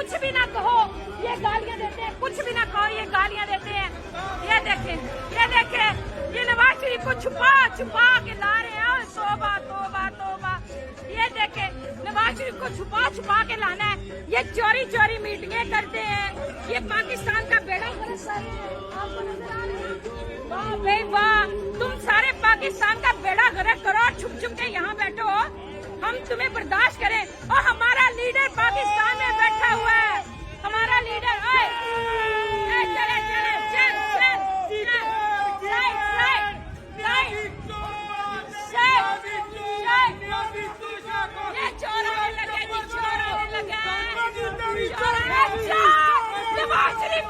कुछ भी ना कहो ये गालियां देते हैं, कुछ भी ना कहो ये गालियां देते हैं। ये देखें ये नवाज शरीफ को छुपा छुपा के ला रहे हैं। तौबा तौबा तौबा। ये देखें नवाज शरीफ को छुपा छुपा के लाना है। ये चोरी चोरी मीटिंगें करते हैं, ये पाकिस्तान का बेड़ा गर्क कर रहे हैं। आपको नजर आ रहे हैं? वाह भाई वाह, तुम सारे पाकिस्तान का बेड़ा गर्क करो और छुप छुप के यहाँ बैठो, हम तुम्हें बर्दाश्त करें। और हमारा लीडर पाकिस्तान में बैठा हुआ है, हमारा लीडर। ओए चले चले चल चल साइड साइड साइड। ये चोर आने लगे जी, चोर आने लगे। नवाज शरीफ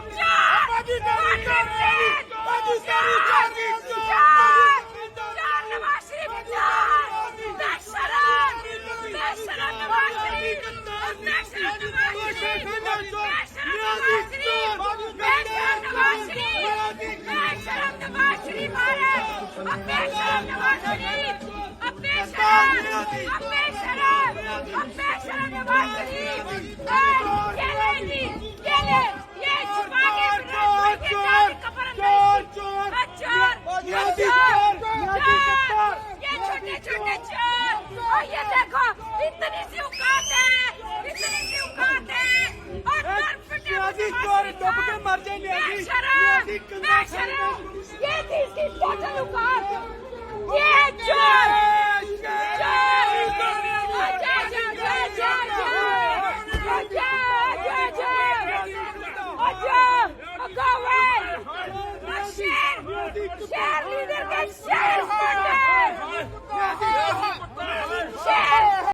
छोटे छोटे चोर। और ये देखो इतनी सी औकात है, इतनी सी औकात है। और ये थी इसकी टोटल औकात। ये चोर